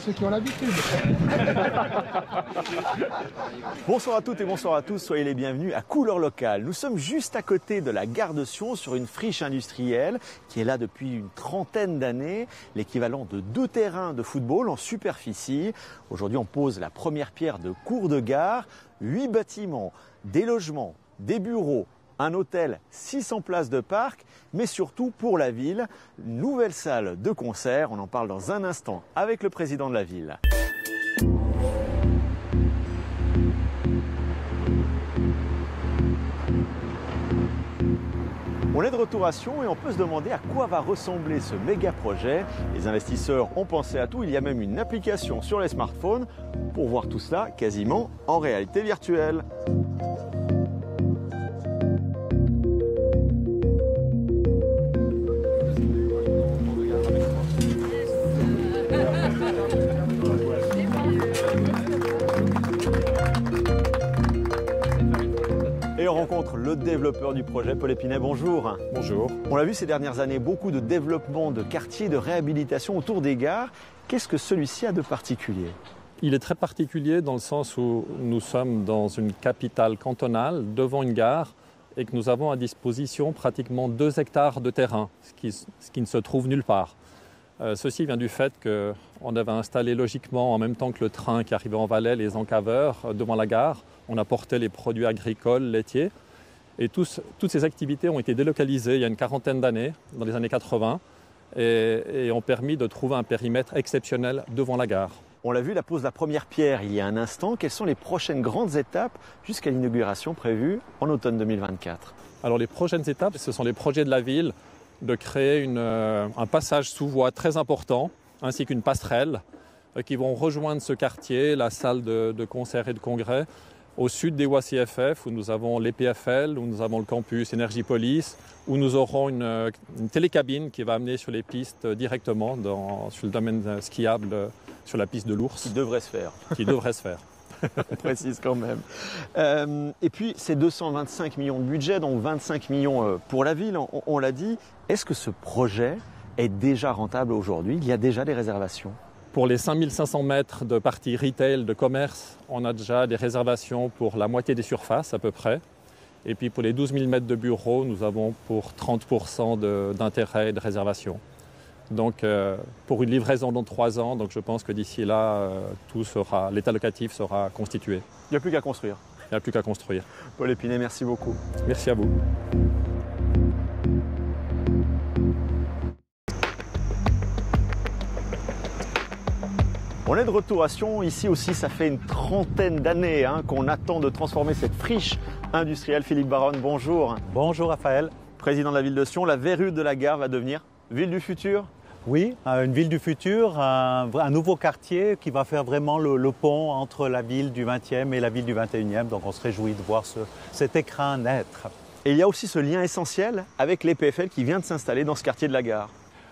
ceux qui ont l'habitude. Bonsoir à toutes et bonsoir à tous, soyez les bienvenus à Couleur Locale. Nous sommes juste à côté de la gare de Sion sur une friche industrielle qui est là depuis une trentaine d'années, l'équivalent de 2 terrains de football en superficie. Aujourd'hui, on pose la première pierre de cours de gare, 8 bâtiments, des logements, des bureaux, un hôtel, 600 places de parc, mais surtout pour la ville, une nouvelle salle de concert. On en parle dans un instant avec le président de la ville. On est de retour à Sion et on peut se demander à quoi va ressembler ce méga projet. Les investisseurs ont pensé à tout, il y a même une application sur les smartphones pour voir tout cela quasiment en réalité virtuelle. Et on rencontre le développeur du projet, Paul Épinay, bonjour. Bonjour. On l'a vu ces dernières années, beaucoup de développement de quartiers, de réhabilitation autour des gares. Qu'est-ce que celui-ci a de particulier? Il est très particulier dans le sens où nous sommes dans une capitale cantonale, devant une gare, et que nous avons à disposition pratiquement 2 hectares de terrain, ce qui ne se trouve nulle part. Ceci vient du fait qu'on avait installé logiquement, en même temps que le train qui arrivait en Valais, les encaveurs devant la gare. On apportait les produits agricoles, laitiers. Et toutes ces activités ont été délocalisées il y a une quarantaine d'années, dans les années 80, et ont permis de trouver un périmètre exceptionnel devant la gare. On l'a vu, la pose de la première pierre il y a un instant. Quelles sont les prochaines grandes étapes jusqu'à l'inauguration prévue en automne 2024? Alors les prochaines étapes, ce sont les projets de la ville de créer un passage sous voie très important, ainsi qu'une passerelle qui vont rejoindre ce quartier, la salle de concert et de congrès, au sud des OACFF, où nous avons l'EPFL, où nous avons le campus Énergie-Police, où nous aurons une télécabine qui va amener sur les pistes directement sur le domaine skiable, sur la piste de l'Ours. Qui devrait se faire. Qui devrait se faire. On précise quand même. Et puis, c'est 225 millions de budget, donc 25 millions pour la ville, on l'a dit. Est-ce que ce projet est déjà rentable aujourd'hui? Il y a déjà des réservations? Pour les 5500 mètres de partie retail, de commerce, on a déjà des réservations pour la moitié des surfaces à peu près. Et puis pour les 12 000 mètres de bureaux, nous avons pour 30% d'intérêt et de réservation. Donc pour une livraison dans 3 ans, donc je pense que d'ici là, l'état locatif sera constitué. Il n'y a plus qu'à construire. Il n'y a plus qu'à construire. Paul Épinay, merci beaucoup. Merci à vous. On est de retour à Sion. Ici aussi, ça fait une trentaine d'années qu'on attend de transformer cette friche industrielle. Philippe Baronne, bonjour. Bonjour Raphaël. Président de la ville de Sion, la verrue de la gare va devenir ville du futur? Oui, une ville du futur, un nouveau quartier qui va faire vraiment le pont entre la ville du 20e et la ville du 21e. Donc on se réjouit de voir cet écrin naître. Et il y a aussi ce lien essentiel avec l'EPFL qui vient de s'installer dans ce quartier de la gare.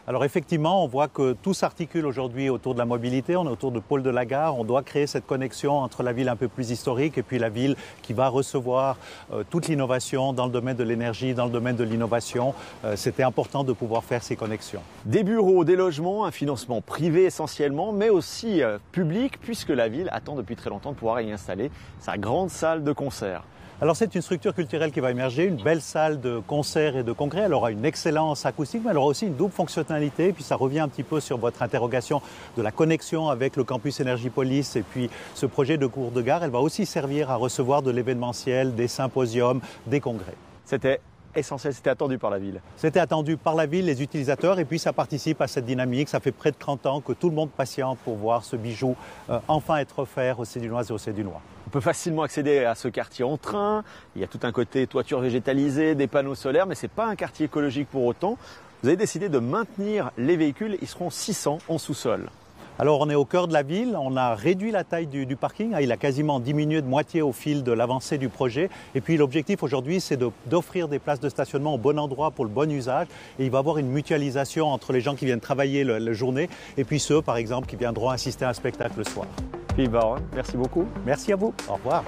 Alors effectivement, on voit que tout s'articule aujourd'hui autour de la mobilité, on est autour de pôle de la gare, on doit créer cette connexion entre la ville un peu plus historique et puis la ville qui va recevoir toute l'innovation dans le domaine de l'énergie, dans le domaine de l'innovation. C'était important de pouvoir faire ces connexions. Des bureaux, des logements, un financement privé essentiellement, mais aussi public, puisque la ville attend depuis très longtemps de pouvoir y installer sa grande salle de concert. Alors c'est une structure culturelle qui va émerger, une belle salle de concert et de congrès. Elle aura une excellence acoustique, mais elle aura aussi une double fonctionnalité. Puis ça revient un petit peu sur votre interrogation de la connexion avec le campus Énergie-Police et puis ce projet de cours de gare. Elle va aussi servir à recevoir de l'événementiel, des symposiums, des congrès. C'était essentiel, c'était attendu par la ville. C'était attendu par la ville, les utilisateurs, et puis ça participe à cette dynamique. Ça fait près de 30 ans que tout le monde patiente pour voir ce bijou enfin être offert aux Sédunoises et aux Sédunois. On peut facilement accéder à ce quartier en train. Il y a tout un côté toiture végétalisée, des panneaux solaires, mais ce n'est pas un quartier écologique pour autant. Vous avez décidé de maintenir les véhicules, ils seront 600 en sous-sol. Alors on est au cœur de la ville, on a réduit la taille du parking, il a quasiment diminué de moitié au fil de l'avancée du projet. Et puis l'objectif aujourd'hui c'est d'offrir des places de stationnement au bon endroit pour le bon usage. Et il va y avoir une mutualisation entre les gens qui viennent travailler la journée et puis ceux par exemple qui viendront assister à un spectacle le soir. Philippe Baronne, merci beaucoup. Merci à vous, au revoir.